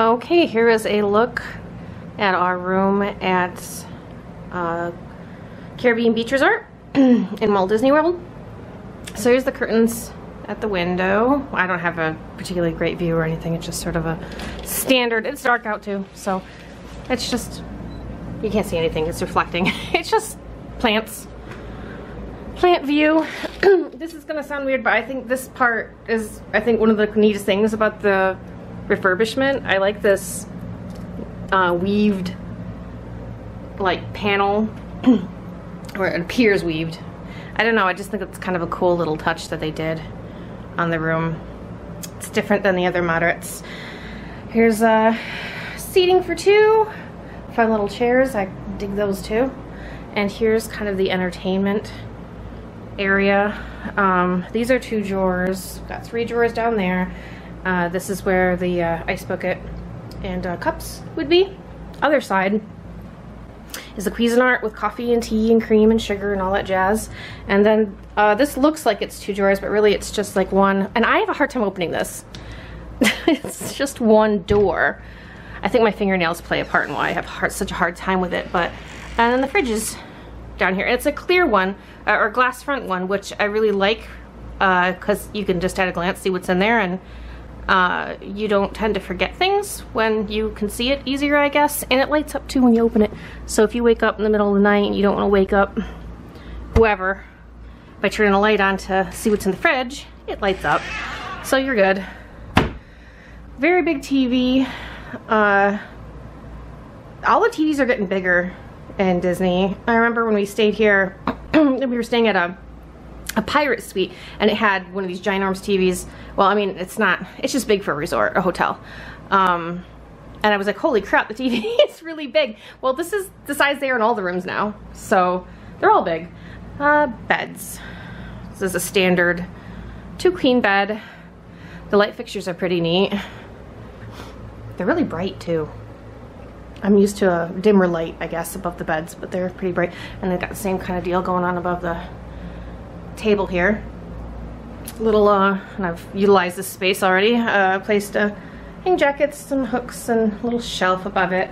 Okay, here is a look at our room at Caribbean Beach Resort in Walt Disney World. So here's the curtains at the window. I don't have a particularly great view or anything. It's just sort of a standard. It's dark out too, so it's just, you can't see anything. It's reflecting. It's just plants. Plant view. This is gonna sound weird, but I think this part is, I think, one of the neatest things about the refurbishment. I like this weaved like panel where it appears weaved. I don't know, I just think it's kind of a cool little touch that they did on the room. It's different than the other moderates. Here's seating for two. Fun little chairs, I dig those too. And here's kind of the entertainment area. These are two drawers. Got three drawers down there. This is where the ice bucket and cups would be. Other side is the Cuisinart with coffee and tea and cream and sugar and all that jazz. And then this looks like it's two drawers, but really it's just like one. And I have a hard time opening this. It's just one door. I think my fingernails play a part in why I have such a hard time with it. But and then the fridge is down here. And it's a clear one, or glass front one, which I really like because you can just at a glance see what's in there, and you don't tend to forget things when you can see it easier, I guess. And it lights up too when you open it. So if you wake up in the middle of the night and you don't want to wake up whoever by turning a light on to see what's in the fridge, it lights up. So you're good. Very big TV. All the TVs are getting bigger in Disney. I remember when we stayed here, we were staying at a pirate suite, and it had one of these ginormous TVs. Well, I mean, it's just big for a resort, a hotel. And I was like, holy crap, the TV is really big. Well, this is the size they are in all the rooms now. So they're all big. Beds. This is a standard 2 queen bed. The light fixtures are pretty neat. They're really bright too. I'm used to a dimmer light, I guess, above the beds, but they're pretty bright. And they've got the same kind of deal going on above the table here. Little, and I've utilized this space already. Place to hang jackets, some hooks, and a little shelf above it.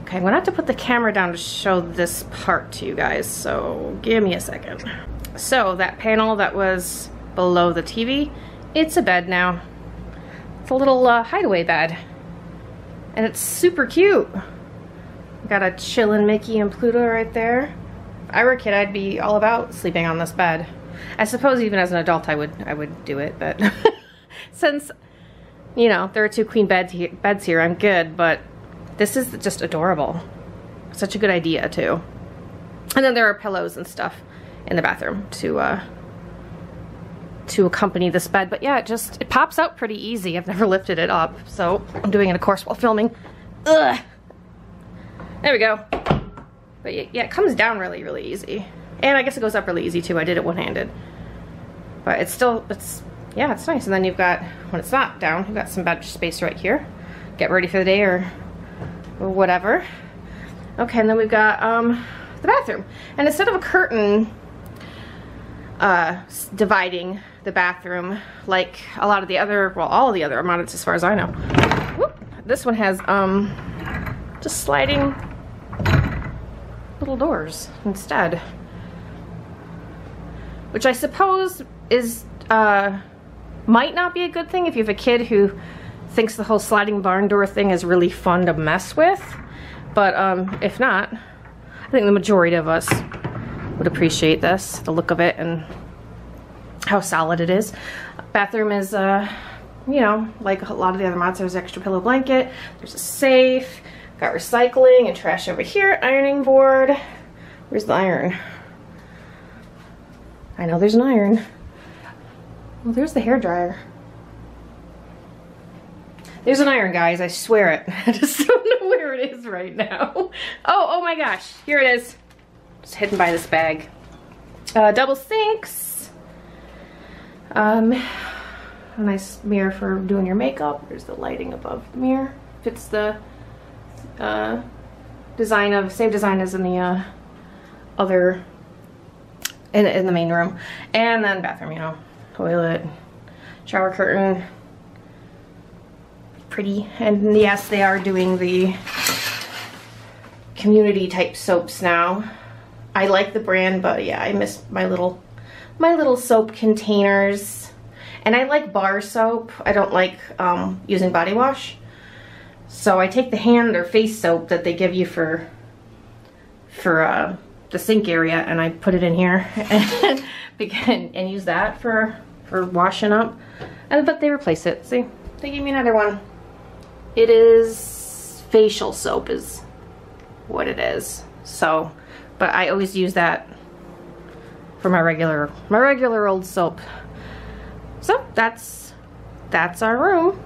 Okay, I'm gonna have to put the camera down to show this part to you guys, so give me a second. So that panel that was below the TV, it's a bed now. It's a little hideaway bed. And it's super cute. Got a chillin' Mickey and Pluto right there. If I were a kid, I'd be all about sleeping on this bed. I suppose even as an adult I would do it, but since, you know, there are 2 queen beds here, I'm good, but this is just adorable. Such a good idea too. And then there are pillows and stuff in the bathroom to accompany this bed. But yeah, it pops out pretty easy. I've never lifted it up, so I'm doing it, of course, while filming. Ugh. There we go. But yeah, it comes down really, really easy. And I guess it goes up really easy too. I did it one-handed. But it's yeah, it's nice. And then you've got, when it's not down, you've got some bed space right here. Get ready for the day or whatever. Okay, and then we've got the bathroom. And instead of a curtain dividing the bathroom like a lot of the other, well, all of the other models as far as I know. Whoop. This one has just sliding little doors instead, which I suppose is might not be a good thing if you have a kid who thinks the whole sliding barn door thing is really fun to mess with. But if not, I think the majority of us would appreciate this, the look of it and how solid it is. Bathroom is, you know, like a lot of the other mods, there's an extra pillow blanket, there's a safe, got recycling and trash over here, ironing board. Where's the iron? I know there's an iron. Well, there's the hairdryer. There's an iron, guys, I swear it. I just don't know where it is right now. Oh my gosh, here it is. It's hidden by this bag. Double sinks. A nice mirror for doing your makeup. There's the lighting above the mirror. Fits the same design as in the other, in the main room. And then bathroom, you know, toilet, shower curtain. pretty. And yes, they are doing the community type soaps now. I like the brand, but yeah, I miss my little soap containers. And I like bar soap. I don't like using body wash. So I take the hand or face soap that they give you for the sink area, and I put it in here and use that for washing up. But they replace it. See, they gave me another one. It is facial soap is what it is. So, but I always use that for my regular old soap. So that's our room.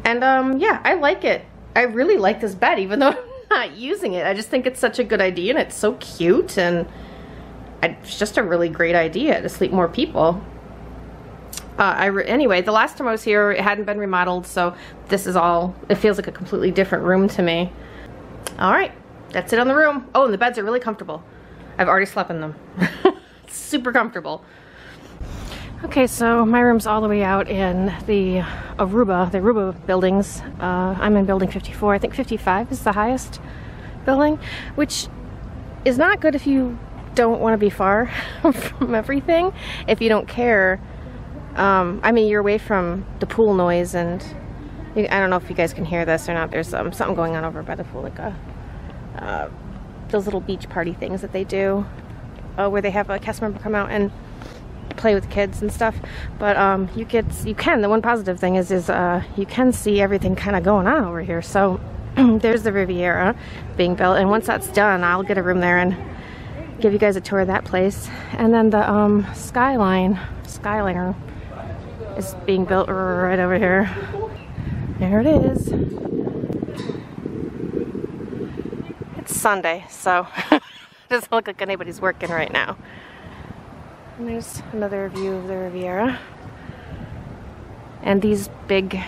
And yeah, I like it. I really like this bed, even though I'm not using it. I just think it's such a good idea, and it's so cute, and it's just a really great idea to sleep more people. Anyway, the last time I was here, it hadn't been remodeled, so this is all, it feels like a completely different room to me. All right, that's it on the room. Oh, and the beds are really comfortable. I've already slept in them. Super comfortable. Okay, so my room's all the way out in the Aruba buildings. I'm in building 54. I think 55 is the highest building, which is not good if you don't want to be far from everything. If you don't care, I mean, you're away from the pool noise, and I don't know if you guys can hear this or not. There's something going on over by the pool, like those little beach party things that they do, where they have a cast member come out and play with kids and stuff. But you can. The one positive thing is you can see everything kind of going on over here. So there's the Riviera being built, and once that's done, I'll get a room there and give you guys a tour of that place. And then the Skyliner is being built right over here. There it is. It's Sunday, so it doesn't look like anybody's working right now. And there's another view of the Riviera. And these big,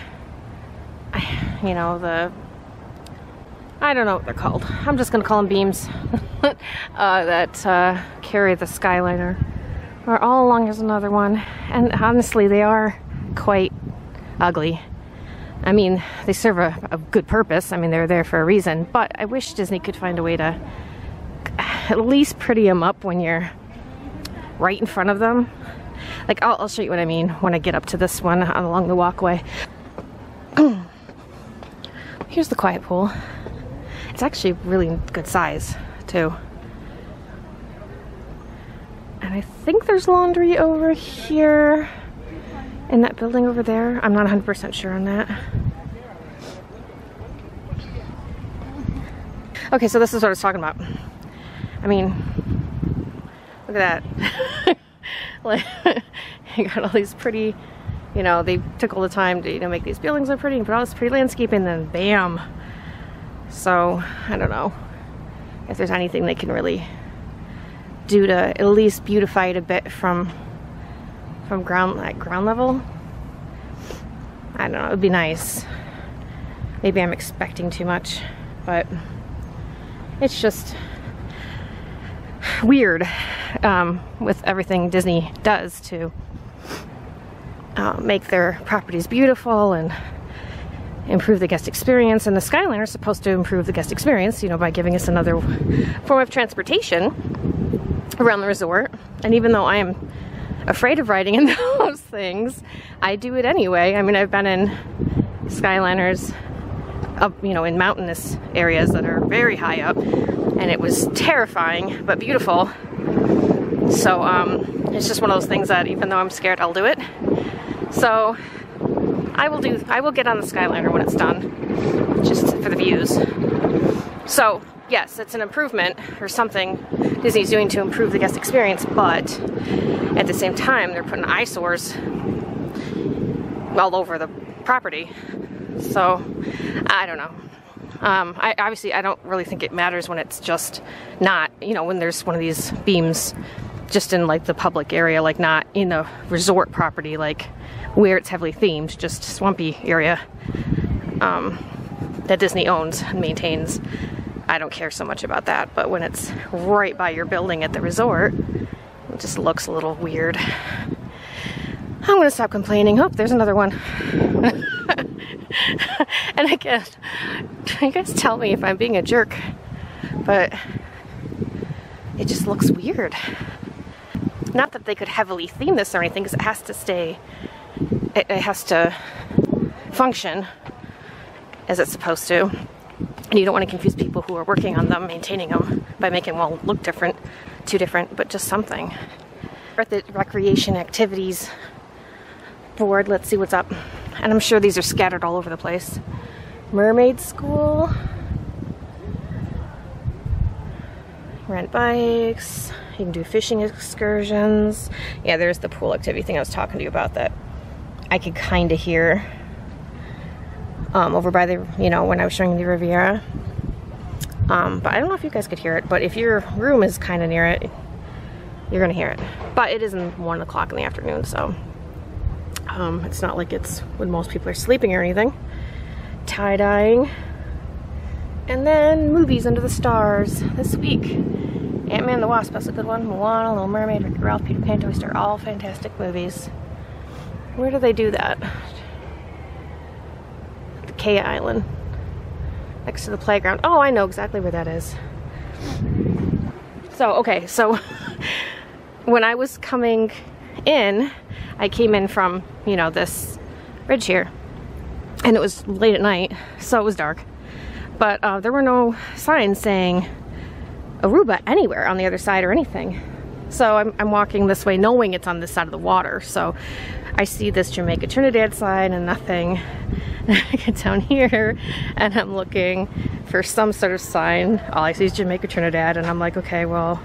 you know, I don't know what they're called. I'm just gonna call them beams that carry the Skyliner. Or all along here's another one. And honestly, they are quite ugly. I mean, they serve a good purpose. I mean, they're there for a reason. But I wish Disney could find a way to at least pretty them up when you're right in front of them. Like, I'll show you what I mean when I get up to this one along the walkway. Here's the quiet pool. It's actually really good size too. And I think there's laundry over here in that building over there. I'm not 100% sure on that. Okay, so this is what I was talking about. I mean, look at that. Like, you got all these pretty, you know, they took all the time to, you know, make these buildings look pretty and put all this pretty landscaping, and then bam. So, I don't know if there's anything they can really do to at least beautify it a bit from ground level. I don't know, it would be nice. Maybe I'm expecting too much, but it's just weird with everything Disney does to make their properties beautiful and improve the guest experience. And the Skyliner is supposed to improve the guest experience, you know, by giving us another form of transportation around the resort. And even though I am afraid of riding in those things, I do it anyway. I mean, I've been in Skyliners up, you know, in mountainous areas that are very high up, and it was terrifying but beautiful. So it's just one of those things that even though I'm scared, I'll do it. So I will get on the Skyliner when it's done, just for the views. So yes, it's an improvement or something Disney's doing to improve the guest experience, but at the same time, they're putting eyesores all over the property. So I don't know. Obviously, I don't really think it matters when it's just not, you know, when there's one of these beams just in like the public area, like not in a resort property, like where it's heavily themed, just swampy area that Disney owns and maintains. I don't care so much about that, but when it's right by your building at the resort, it just looks a little weird. I'm gonna stop complaining. Oh, there's another one. And again, you guys tell me if I'm being a jerk, but it just looks weird. Not that they could heavily theme this or anything, because it has to stay, it has to function as it's supposed to. And you don't want to confuse people who are working on them, maintaining them, by making them all look different, too different, but just something. We're at the recreation activities board. Let's see what's up. And I'm sure these are scattered all over the place. Mermaid school. Rent bikes. You can do fishing excursions. Yeah, there's the pool activity thing I was talking to you about that I could kind of hear over by the, you know, when I was showing you the Riviera. But I don't know if you guys could hear it, but if your room is kind of near it, you're gonna hear it. But it isn't 1 o'clock in the afternoon, so it's not like it's when most people are sleeping or anything. Tie-dyeing. And then movies under the stars this week. Ant-Man and the Wasp, that's a good one. Moana, Little Mermaid, Wreck-It Ralph, Peter Pan, Toy Story, all fantastic movies. Where do they do that? The K Island. Next to the playground. Oh, I know exactly where that is. So, okay, so when I was coming in, I came in from, you know, this ridge here. And it was late at night, so it was dark. But there were no signs saying Aruba anywhere on the other side or anything. So I'm walking this way knowing it's on this side of the water. So I see this Jamaica Trinidad sign and nothing. I get down here and I'm looking for some sort of sign. All I see is Jamaica Trinidad, and I'm like, okay, well,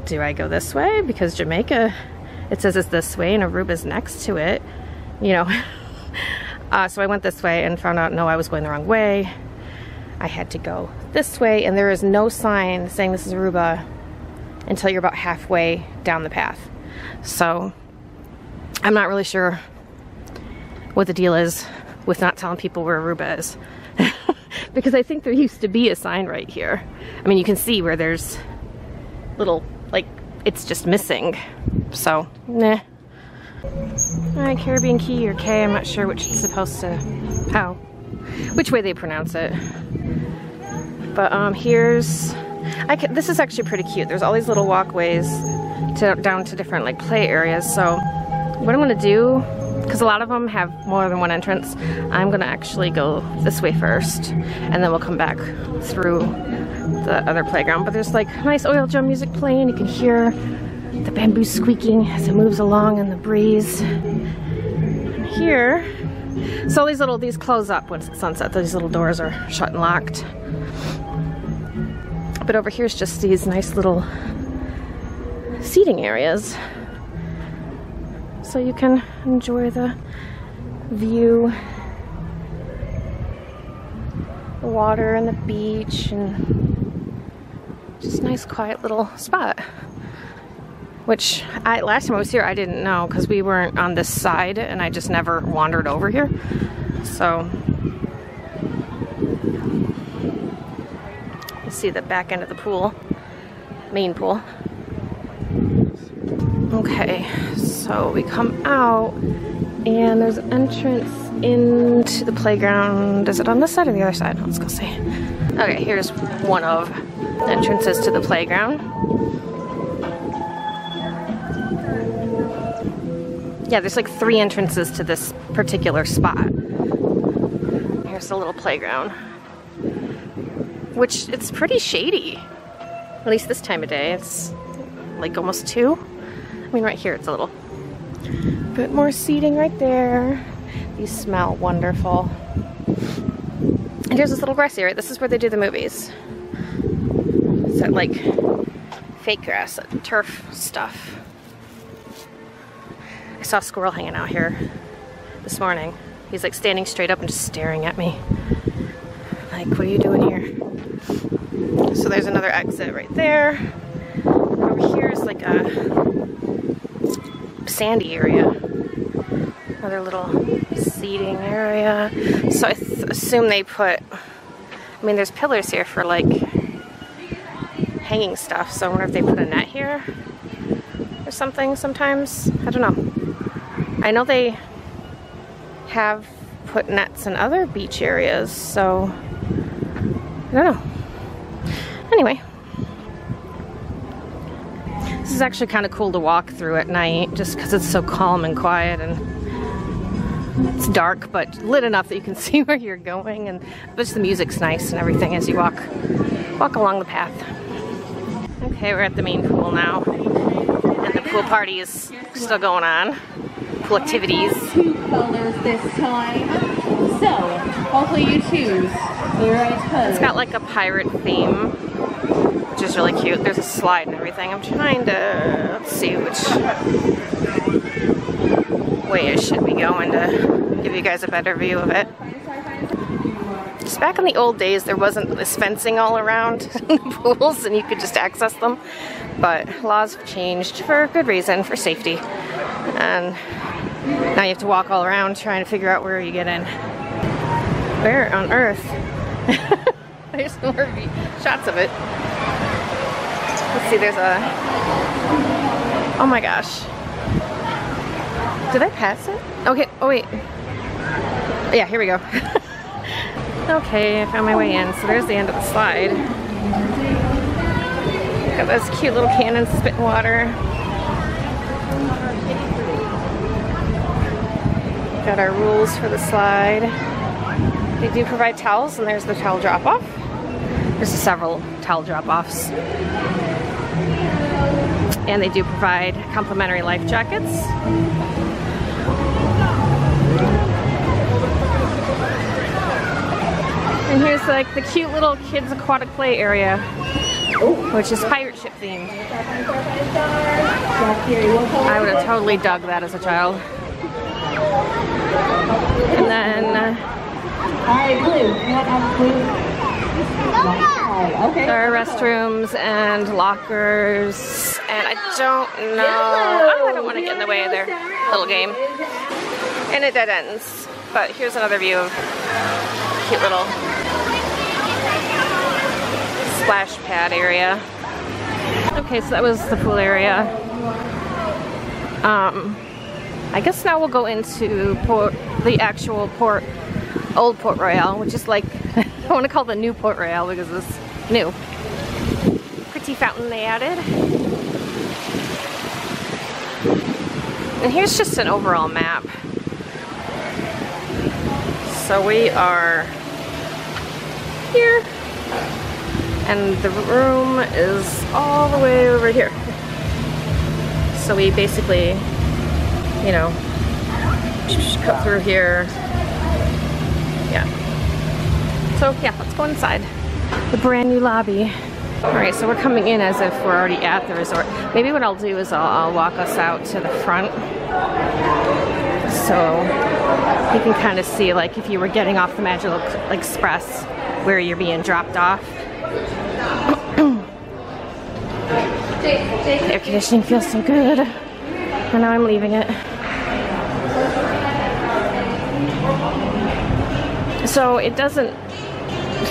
do I go this way? Because Jamaica, it says it's this way and Aruba's next to it, you know. So I went this way and found out, no, I was going the wrong way. I had to go this way, and there is no sign saying this is Aruba until you're about halfway down the path. So I'm not really sure what the deal is with not telling people where Aruba is. Because I think there used to be a sign right here. I mean, you can see where there's little, like, it's just missing. So, nah. Caribbean Key or K, I'm not sure which it's supposed to, which way they pronounce it. But here's, this is actually pretty cute. There's all these little walkways down to different like play areas. So what I'm gonna do, because a lot of them have more than one entrance, I'm gonna actually go this way first, and then we'll come back through the other playground. But there's like nice oil drum music playing. You can hear the bamboo squeaking as it moves along in the breeze. And here, so these close up when it's sunset. These little doors are shut and locked. But over here's just these nice little seating areas. So you can enjoy the view, the water and the beach, and just a nice quiet little spot. Which last time I was here I didn't know, because we weren't on this side and I just never wandered over here. So you see the back end of the pool, main pool. Okay, so we come out and there's an entrance into the playground. Is it on this side or the other side? Let's go see. Okay, here's one of the entrances to the playground. Yeah, there's like 3 entrances to this particular spot. Here's the little playground, which it's pretty shady, at least this time of day. It's like almost 2. I mean, right here it's a little bit more seating right there. These smell wonderful. And here's this little grassy area. This is where they do the movies. It's that like fake grass, that turf stuff. I saw a squirrel hanging out here this morning. He's like standing straight up and just staring at me. Like, what are you doing here? So there's another exit right there. Over here is like a sandy area. Another little seating area. So I assume they put, I mean, there's pillars here for like hanging stuff. So I wonder if they put a net here or something sometimes. I don't know. I know they have put nets in other beach areas, so I don't know. Anyway, this is actually kind of cool to walk through at night just because it's so calm and quiet, and it's dark but lit enough that you can see where you're going, and but the music's nice and everything as you walk along the path. Okay, we're at the main pool now, and the pool party is still going on. Pool activities. 2 colors this time, so hopefully you choose the right color. It's got like a pirate theme, which is really cute. There's a slide and everything. I'm trying to, let's see which way I should be going to give you guys a better view of it. Just back in the old days, there wasn't this fencing all around the pools and you could just access them. But laws have changed for a good reason, for safety. And now you have to walk all around trying to figure out where you get in. Where on earth? There's more shots of it. Let's see, there's a... Oh my gosh. Did I pass it? Okay, oh wait. Yeah, here we go. Okay, I found my way in. So there's the end of the slide. Got those cute little cannons spitting water. Got our rules for the slide. They do provide towels, and there's the towel drop-off. There's several towel drop-offs. And they do provide complimentary life jackets. And here's like the cute little kids aquatic play area, which is pirate ship themed. I would have totally dug that as a child. And then there are restrooms and lockers, and I don't know. Oh, I don't want to get in the way of their little game. And it dead ends. But here's another view of cute little splash pad area. Okay, so that was the pool area. I guess now we'll go into the actual Old Port Royale, which is like, I want to call it the new Port Royale because it's new. Pretty fountain they added. And here's just an overall map. So we are here, and the room is all the way over here. So we basically, you know, cut through here. Yeah. So yeah, let's go inside the brand new lobby. All right, so we're coming in as if we're already at the resort. Maybe what I'll do is I'll walk us out to the front, so you can kind of see, like, if you were getting off the Magical Express, where you're being dropped off. The air conditioning feels so good, and now I'm leaving it. So it doesn't,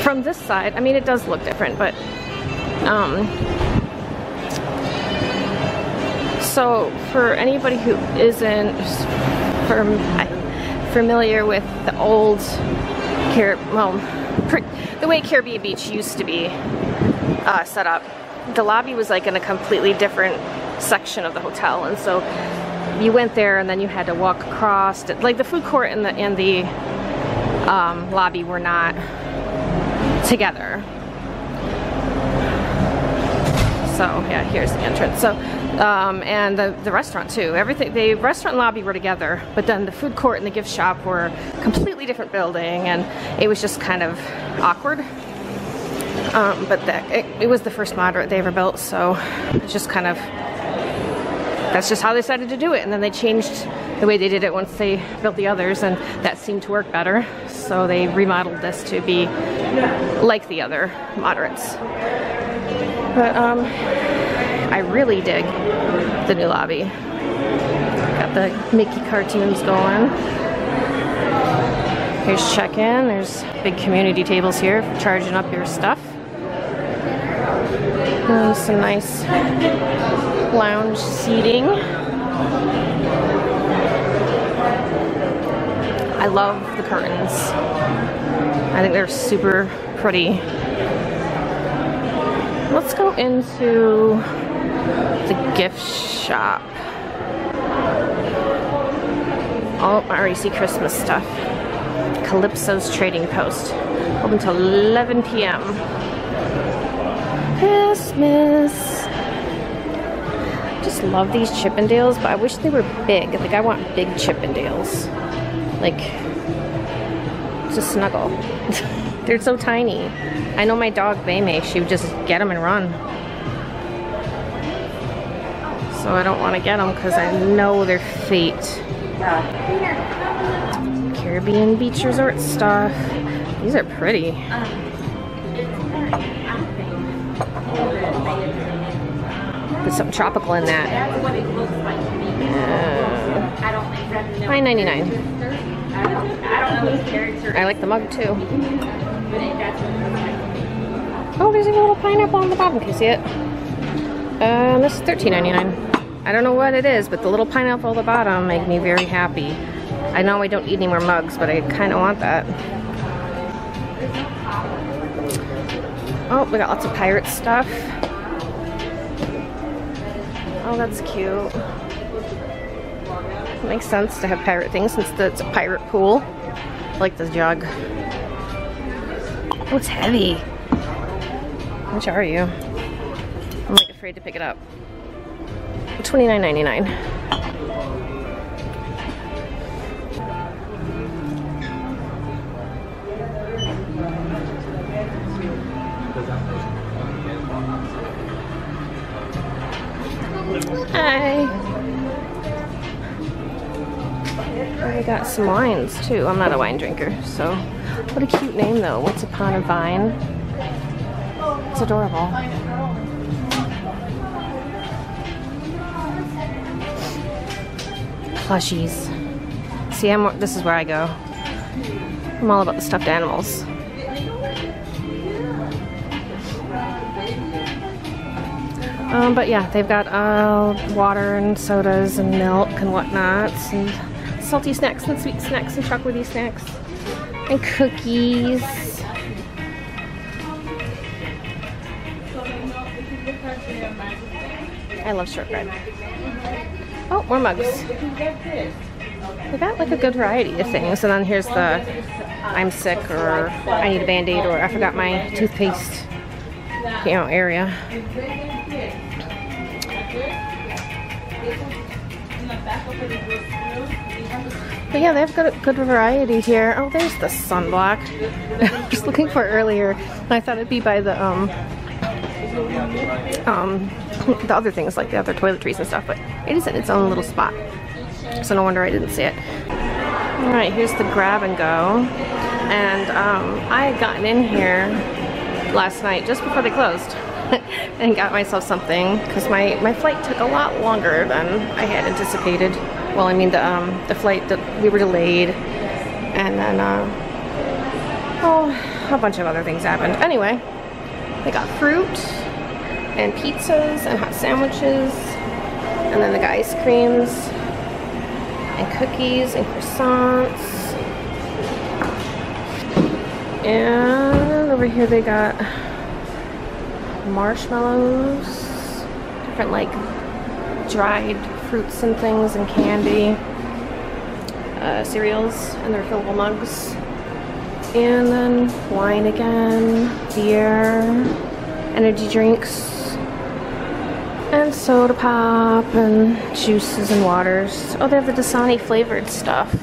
from this side, I mean, it does look different, but so for anybody who isn't familiar with the old the way Caribbean Beach used to be set up, the lobby was like in a completely different section of the hotel, and so you went there and then you had to walk across. Like the food court and the lobby were not together. So yeah, here's the entrance. So and the restaurant too. Everything, the restaurant and lobby were together, but then the food court and the gift shop were a completely different building, and it was just kind of awkward. But it was the first moderate they ever built, so it's just kind of, that's just how they decided to do it. And then they changed the way they did it once they built the others, and that seemed to work better. So they remodeled this to be like the other moderates. But I really dig the new lobby. Got the Mickey cartoons going. Here's check-in. There's big community tables here for charging up your stuff. And some nice lounge seating. I love the curtains. I think they're super pretty. Let's go into the gift shop. Oh, I already see Christmas stuff. Calypso's Trading Post. Open until 11 p.m. Christmas. Just love these Chippendales, but I wish they were big. Like, I want big Chippendales. Like, to snuggle. They're so tiny. I know my dog, Baymay, she would just get them and run. So I don't want to get them because I know their fate. Caribbean beach resort stuff. These are pretty. Put something tropical in that. $9.99. I like the mug too. Oh, there's a little pineapple on the bottom. Can you see it? This is $13.99. I don't know what it is, but the little pineapple at the bottom make me very happy. I know I don't need any more mugs, but I kind of want that. Oh, we got lots of pirate stuff. Oh, that's cute. It makes sense to have pirate things since it's a pirate pool. I like this jug. Oh, it's heavy. How much are you? I'm like afraid to pick it up. $29.99. Hi. We got some wines too. I'm not a wine drinker, so what a cute name though. Once Upon a Vine. It's adorable. Plushies. See, this is where I go. I'm all about the stuffed animals. But yeah, they've got water and sodas and milk and whatnots and salty snacks and sweet snacks and chocolatey snacks and cookies. I love shortbread. Oh, more mugs. They got like a good variety of things. And then here's the I'm sick or I need a Band-Aid or I forgot my toothpaste, you know, area. But yeah, they've got a good variety here. Oh, there's the sunblock. I was looking for it earlier. And I thought it'd be by the other things like the other toiletries and stuff, but it is in its own little spot. So no wonder I didn't see it. Alright, here's the grab and go. And I had gotten in here last night just before they closed and got myself something because my flight took a lot longer than I had anticipated. Well, I mean the flight that we were delayed, and then oh, a bunch of other things happened. Anyway, they got fruit and pizzas and hot sandwiches, and then they got ice creams and cookies and croissants. And over here they got marshmallows, different like dried fruits and things and candy, cereals and their refillable mugs, and then wine again, beer, energy drinks, and soda pop and juices and waters. Oh, they have the Dasani flavored stuff.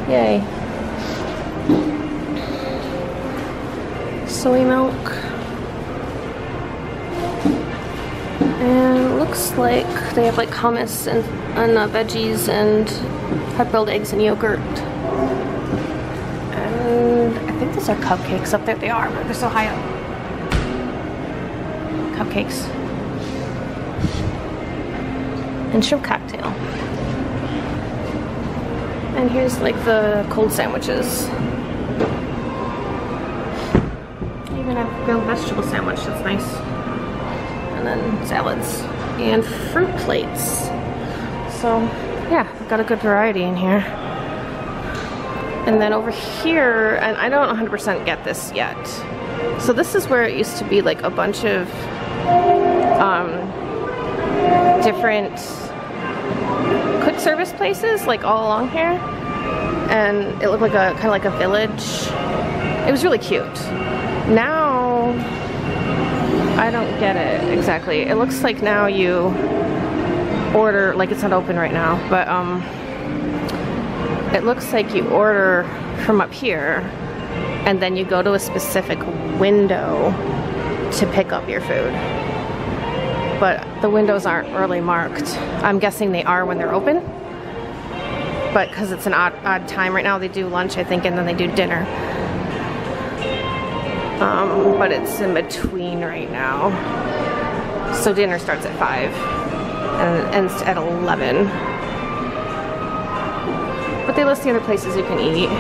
Yay. Soy milk. And it looks like they have like hummus and veggies and hard-boiled eggs and yogurt. And I think those are cupcakes up there. They are, but they're so high up. Cupcakes. And shrimp cocktail. And here's like the cold sandwiches. Even a grilled vegetable sandwich, that's nice. And then salads and fruit plates. So yeah, I've got a good variety in here. And then over here, and I don't 100% get this yet. So this is where it used to be like a bunch of different quick service places, like all along here. And it looked like a kind of like a village. It was really cute. Now, I don't get it exactly. It looks like now you order, like it's not open right now, but it looks like you order from up here and then you go to a specific window to pick up your food. But the windows aren't really marked. I'm guessing they are when they're open. But because it's an odd time right now, they do lunch, I think, and then they do dinner. But it's in between right now. So dinner starts at 5 and it ends at 11. But they list the other places you can eat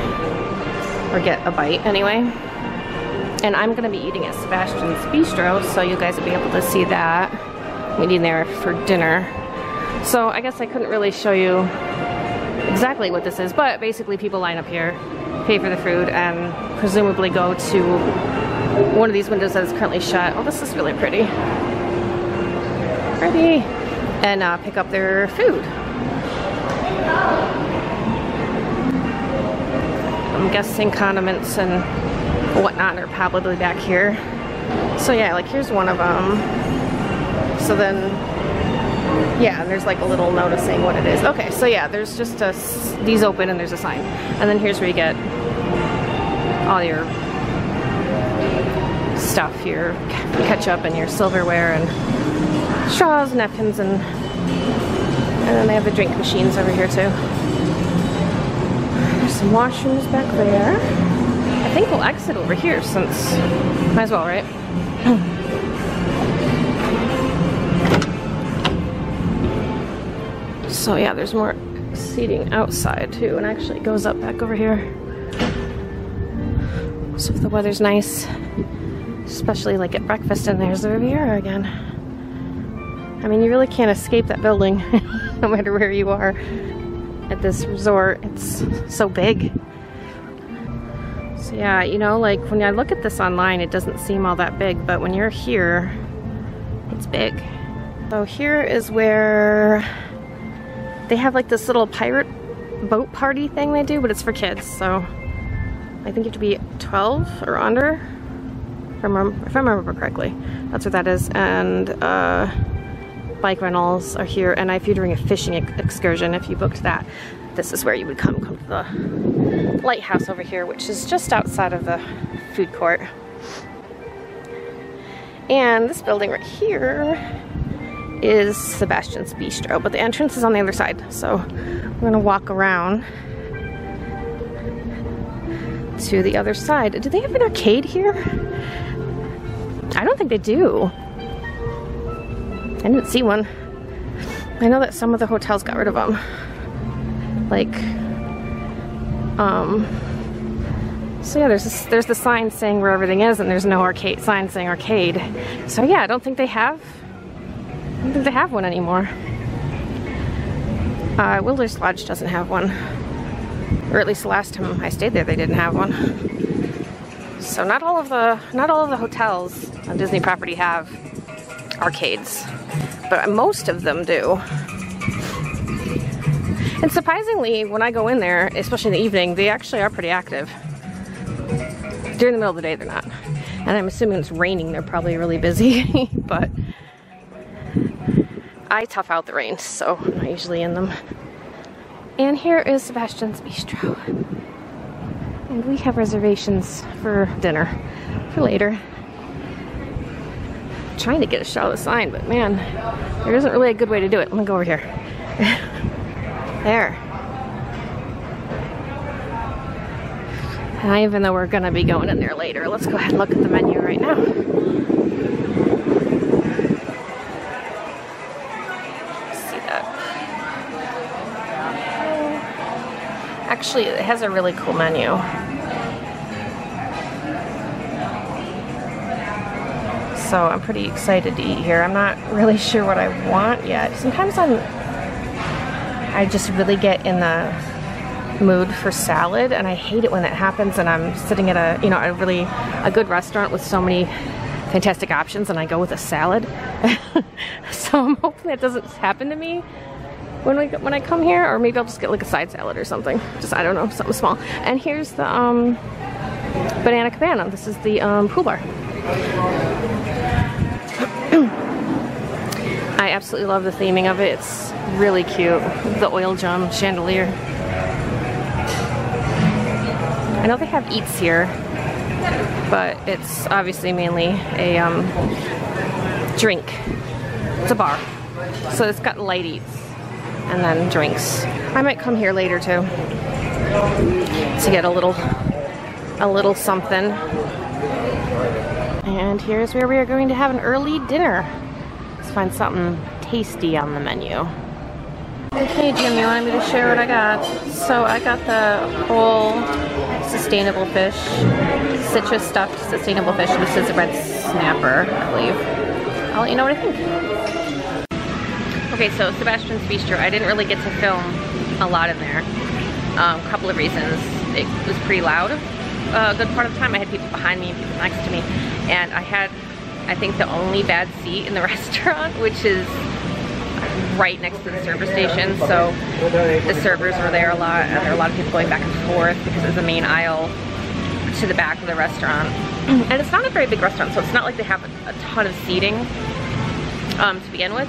or get a bite anyway. And I'm gonna be eating at Sebastian's Bistro, so you guys will be able to see that. I'm eating there for dinner. So I guess I couldn't really show you exactly what this is, but basically people line up here, pay for the food, and presumably go to one of these windows that is currently shut. Oh, this is really pretty. Pretty. And pick up their food. I'm guessing condiments and whatnot are probably back here. So yeah, like here's one of them. So then, yeah, and there's like a little noticing what it is. Okay, so yeah, there's just these open and there's a sign. And then here's where you get all your stuff, your ketchup and your silverware and straws, napkins, and then they have the drink machines over here too. There's some washrooms back there. I think we'll exit over here since, might as well, right? So yeah, there's more seating outside too, and actually it goes up back over here. So if the weather's nice, especially like at breakfast, and there's the Riviera again. I mean, you really can't escape that building no matter where you are at this resort. It's so big. So yeah, you know, like when I look at this online, it doesn't seem all that big, but when you're here, it's big. So here is where they have like this little pirate boat party thing they do, but it's for kids, so I think you have to be 12 or under, if I remember correctly. That's what that is. And bike rentals are here, and if you're doing a fishing excursion, if you booked that, this is where you would come to the lighthouse over here, which is just outside of the food court. And this building right here is Sebastian's Bistro, but the entrance is on the other side, so we're gonna walk around to the other side. Do they have an arcade here? I don't think they do. I didn't see one. I know that some of the hotels got rid of them. Like, so yeah, there's the sign saying where everything is, and there's no arcade sign saying arcade. So yeah, I don't think they have one anymore. Wilder's Lodge doesn't have one, or at least the last time I stayed there, they didn't have one. So not all of the hotels on Disney property have arcades, but most of them do. And surprisingly, when I go in there, especially in the evening, they actually are pretty active. During the middle of the day, they're not. And I'm assuming it's raining, they're probably really busy, but I tough out the rain, so I'm not usually in them. And here is Sebastian's Bistro. And we have reservations for dinner for later. I'm trying to get a shot of the sign, but man, there isn't really a good way to do it. Let me go over here. There. And even though we're gonna be going in there later, let's go ahead and look at the menu right now. See that? Actually, it has a really cool menu. So I'm pretty excited to eat here. I'm not really sure what I want yet. Sometimes I just really get in the mood for salad, and I hate it when that happens and I'm sitting at a, you know, a good restaurant with so many fantastic options and I go with a salad. So I'm hoping that doesn't happen to me when I come here, or maybe I'll just get like a side salad or something. Just, I don't know, something small. And here's the Banana Cabana. This is the pool bar. I absolutely love the theming of it. It's really cute. The oil drum chandelier. I know they have eats here, but it's obviously mainly a drink. It's a bar. So it's got light eats and then drinks. I might come here later too to get a little something. And here's where we are going to have an early dinner. Let's find something tasty on the menu. Okay, Jim, you wanted me to share what I got. So I got the whole sustainable fish, citrus stuffed sustainable fish. This is a red snapper, I believe. I'll let you know what I think. Okay, so Sebastian's Bistro, I didn't really get to film a lot in there. A couple of reasons. It was pretty loud a good part of the time. I had people behind me and people next to me. And I had, I think, the only bad seat in the restaurant, which is right next to the server station. So the servers were there a lot, and there were a lot of people going back and forth because it was the main aisle to the back of the restaurant. And it's not a very big restaurant, so it's not like they have a ton of seating to begin with.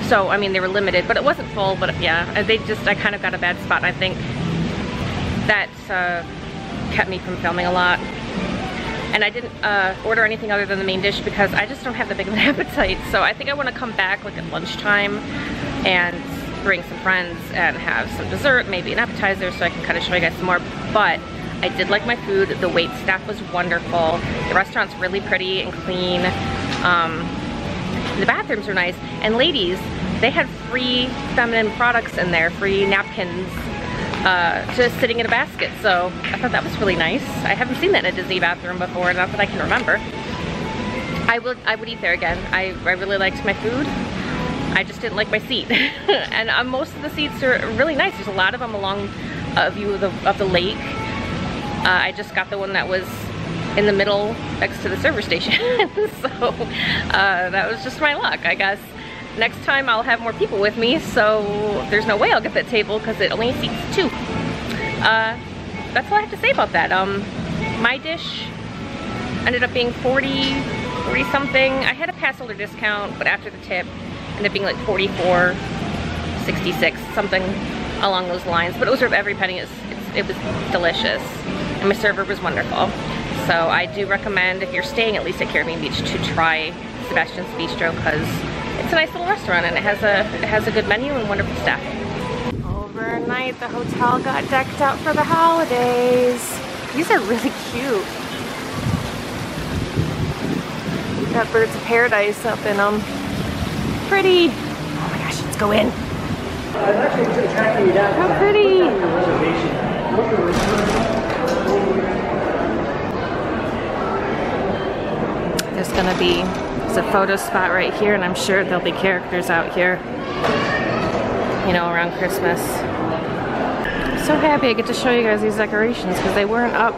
So, I mean, they were limited, but it wasn't full. But yeah, I kind of got a bad spot, and I think that kept me from filming a lot. And I didn't order anything other than the main dish because I just don't have that big of an appetite. So I think I want to come back like at lunchtime and bring some friends and have some dessert, maybe an appetizer, so I can kind of show you guys some more. But I did like my food. The wait staff was wonderful. The restaurant's really pretty and clean. The bathrooms are nice. And ladies, they had free feminine products in there, free napkins, just sitting in a basket. So I thought that was really nice. I haven't seen that in a Disney bathroom before, not that I can remember. I would eat there again. I really liked my food. I just didn't like my seat. And most of the seats are really nice. There's a lot of them along a view of the lake. I just got the one that was in the middle next to the server station. So that was just my luck, I guess. Next time I'll have more people with me, so there's no way I'll get that table because it only seats 2. That's all I have to say about that. My dish ended up being 40 something. I had a pass holder discount, but after the tip, ended up being like 44.66, something along those lines. But it was worth every penny. It was delicious, and my server was wonderful. So I do recommend, if you're staying at least at Caribbean Beach, to try Sebastian's Bistro because it's a nice little restaurant and it has a good menu and wonderful staff. Overnight, the hotel got decked out for the holidays. These are really cute. Got birds of paradise up in them. Pretty. Oh my gosh, let's go in. How pretty. There's gonna be a photo spot right here, and I'm sure there'll be characters out here, you know, around Christmas. I'm so happy I get to show you guys these decorations because they weren't up.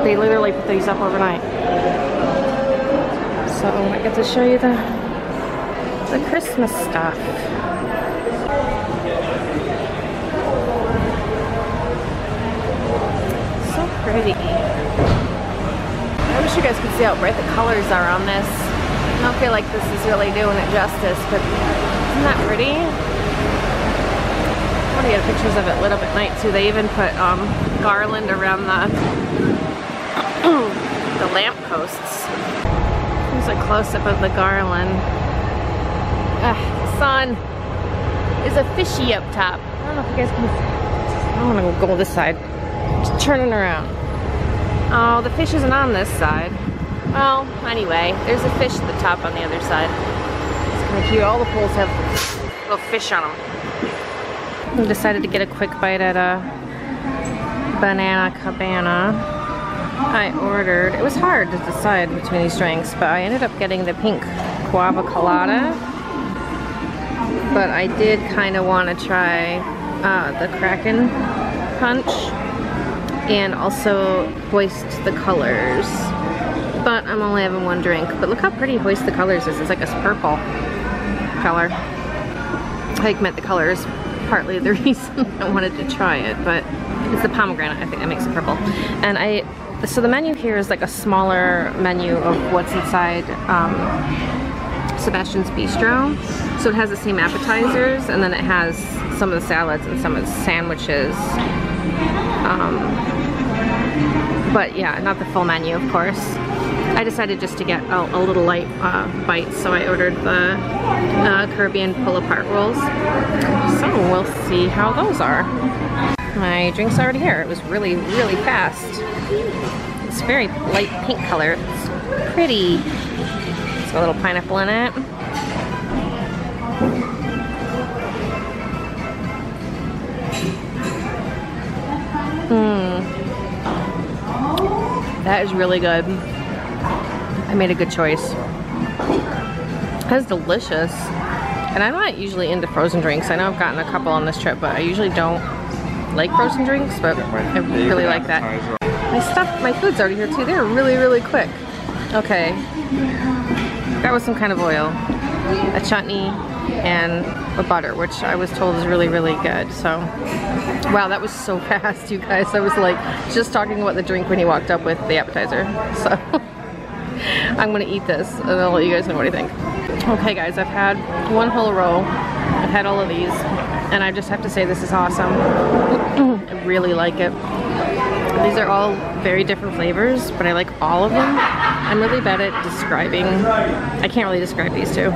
They literally put these up overnight. So I get to show you the Christmas stuff. So pretty. I wish you guys could see how bright the colors are on this. I don't feel like this is really doing it justice, but isn't that pretty? I want to get pictures of it lit up at night too. They even put garland around the lamp posts. Here's a close-up of the garland. The sun is a fishy up top. I don't know if you guys can see. I want to go this side. Just turning around. Oh, the fish isn't on this side. Well, anyway, there's a fish at the top on the other side. It's kind of cute. All the pools have little fish on them. I decided to get a quick bite at a Banana Cabana. I ordered, it was hard to decide between these drinks, but I ended up getting the pink guava colada. but I did kind of want to try the Kraken punch and also hoist the colors. But I'm only having one drink. But look how pretty hoist the colors is. It's like a purple color. I meant the colors partly the reason I wanted to try it, but it's the pomegranate, I think, that makes it purple. And so the menu here is like a smaller menu of what's inside Sebastian's Bistro. So it has the same appetizers, and then it has some of the salads and some of the sandwiches. But yeah, not the full menu, of course. I decided just to get a little light bite, so I ordered the Caribbean pull-apart rolls. So we'll see how those are. My drink's already here. It was really, really fast. It's very light pink color. It's pretty. It's got a little pineapple in it. That is really good. I made a good choice. That's delicious. And I'm not usually into frozen drinks. I know I've gotten a couple on this trip, but I usually don't like frozen drinks, but I really like that. My food's already here too. They're really, really quick. Okay. That was some kind of oil, a chutney, and a butter, which I was told is really, really good. So, wow, that was so fast, you guys. I was like just talking about the drink when he walked up with the appetizer. So, I'm gonna eat this and I'll let you guys know what I think. Okay, guys, I've had one whole row. I've had all of these, and I just have to say this is awesome. I really like it. These are all very different flavors, but I like all of them. I'm really bad at describing. I can't really describe these two.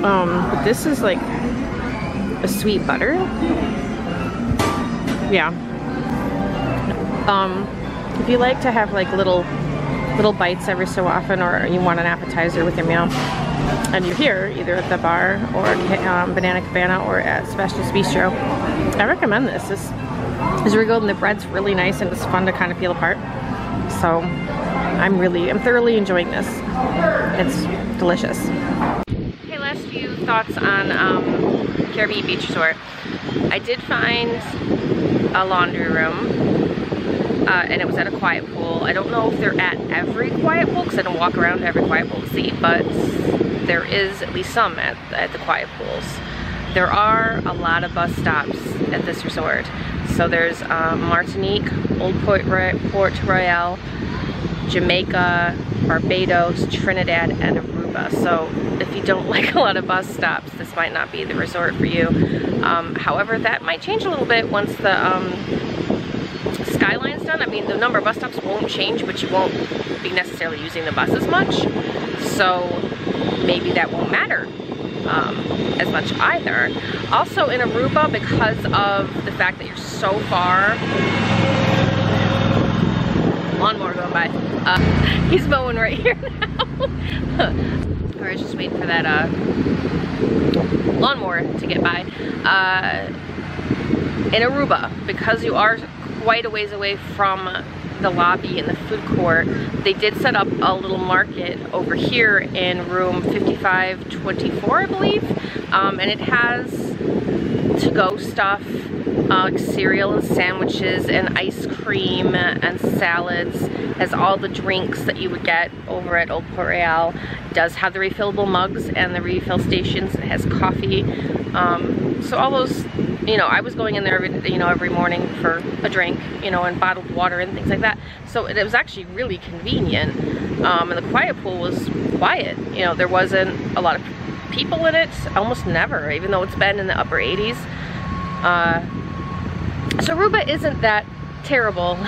But this is like a sweet butter. Yeah. If you like to have like little bites every so often, or you want an appetizer with your meal, and you're here either at the bar or Banana Cabana or at Sebastian's Bistro, I recommend this. This is really good, and the bread's really nice, and it's fun to kind of peel apart. So I'm thoroughly enjoying this. It's delicious. Okay, last few thoughts on Caribbean Beach Resort. I did find a laundry room, and it was at a quiet pool. I don't know if they're at every quiet pool, because I don't walk around to every quiet pool to see, but there is at least some at the quiet pools. There are a lot of bus stops at this resort. So there's Martinique, Old Port Royal, Jamaica, Barbados, Trinidad, and Aruba. So if you don't like a lot of bus stops, this might not be the resort for you. However, that might change a little bit once the Skyline's done. I mean, the number of bus stops won't change, but you won't be necessarily using the bus as much. So maybe that won't matter as much either. Also in Aruba, because of the fact that you're so far, lawnmower going by. He's mowing right here now. Or I was just waiting for that lawnmower to get by. In Aruba, because you are quite a ways away from the lobby and the food court, they did set up a little market over here in room 5524, I believe, and it has to-go stuff, like cereal and sandwiches and ice cream and salads. Has all the drinks that you would get over at Old Port Royal. It does have the refillable mugs and the refill stations. It has coffee. So all those, you know, I was going in there every morning for a drink, you know, and bottled water and things like that. So it was actually really convenient. And the quiet pool was quiet. You know, there wasn't a lot of people in it, almost never, even though it's been in the upper 80s. So Aruba isn't that terrible.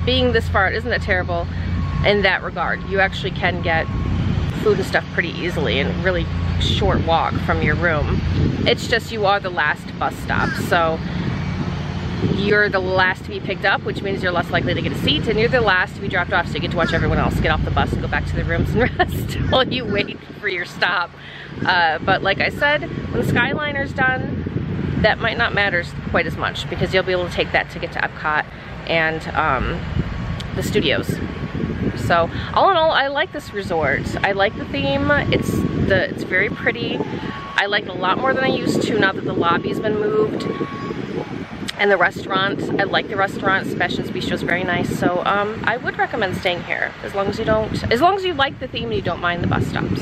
Being this far, it isn't that terrible in that regard. You actually can get food and stuff pretty easily and really short walk from your room. It's just you are the last bus stop, so you're the last to be picked up, which means you're less likely to get a seat, and you're the last to be dropped off, so you get to watch everyone else get off the bus and go back to their rooms and rest while you wait for your stop. But like I said, when Skyliner's done, that might not matter quite as much, because you'll be able to take that to get to Epcot and the studios. So all in all, I like this resort. I like the theme. It's It's very pretty. I like it a lot more than I used to now that the lobby's been moved. And the restaurant, I like the restaurant. Sebastian's Bistro is very nice, so I would recommend staying here as long as you like the theme and you don't mind the bus stops.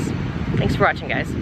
Thanks for watching, guys.